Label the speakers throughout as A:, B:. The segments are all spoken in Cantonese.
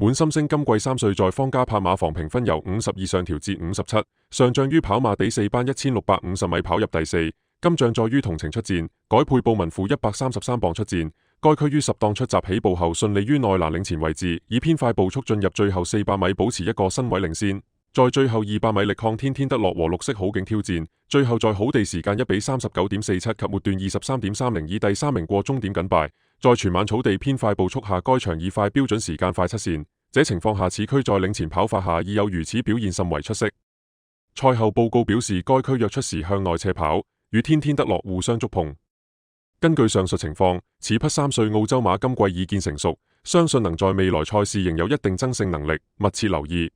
A: 滿心星今季3歲，在方家柏馬房評分由52上調至57，上將於跑馬地4班1650米跑入第4。今仗在於同程出戰，改配布文負133磅出戰。該區於10檔出閘起步後，順利於內欄領前位置，以偏快步速進入最後400米，保持一個身位領先。在最後200米力抗天天德樂和綠色好景挑戰，最後在好地時間1比39.47及末段23.30以第3名過終點僅敗。在全晚草地偏快步速下，該場以快標準時間快7線。這情況下，此區在領前跑法下已有如此表現，甚為出色。賽後報告表示，該區躍出時向內斜跑，與天天德樂互相觸碰。根據上述情況，此匹3歲澳洲馬今季已見成熟，相信能在未來賽事仍有一定爭勝能力，密切留意。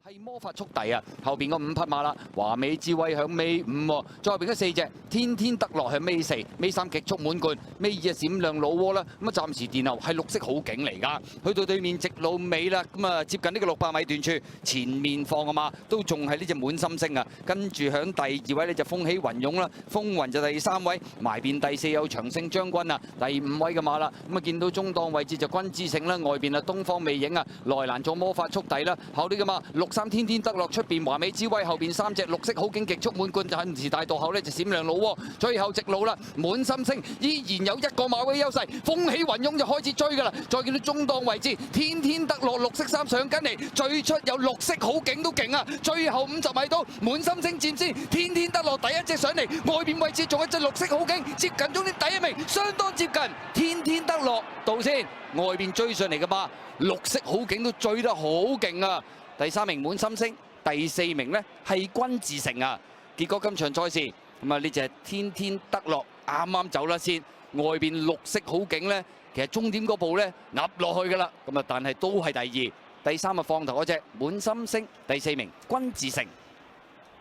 B: 係魔法速遞啊！後邊個5匹馬啦，華美智慧響尾5，再後邊嗰4隻天天德樂向尾4，尾3極速滿貫，尾2啊閃亮老窩啦。咁啊暫時殿後係綠色好景嚟㗎，去到對面直路尾啦，咁啊接近呢個600米段處，前面放嘅馬都仲係呢隻滿心星啊。跟住響第2位呢就風起雲湧啦，風雲就第3位，埋邊第4有長勝將軍啊，第5位嘅馬啦。咁啊見到中檔位置就君之勝啦，外邊啊東方魅影啊，內欄做魔法速遞啦，後啲嘅馬6-3天天德樂出邊華美之威，後邊3隻綠色好景極速滿貫，就喺時大道後呢就閃亮老窩，最後直路啦，滿心星依然有一個馬位優勢，風起雲湧就開始追噶啦，再見到中檔位置天天德樂綠色衫上緊嚟，最出有綠色好景都勁啊，最後50米到滿心星佔先，天天德樂第一隻上嚟，外邊位置仲有一隻綠色好景接近終點第1名，相當接近，天天德樂到先，外邊追上嚟嘅馬綠色好景都追得好勁啊！第3名滿心星，第4名呢係君自成啊！結果今場賽事咁啊，呢隻天天德樂啱啱走啦先，外邊綠色好景呢，其實終點嗰步呢壓落去噶啦，咁啊但係都係第2、第3啊放頭嗰隻滿心星，第4名君自成。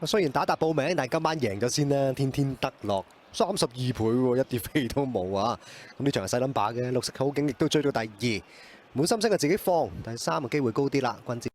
C: 雖然打達報名，但係今晚贏咗先啦，天天德樂32倍喎，一啲飛都冇啊！咁呢場係細冧把嘅，綠色好景亦都追到第2，滿心星係自己放，第3嘅機會高啲啦，君自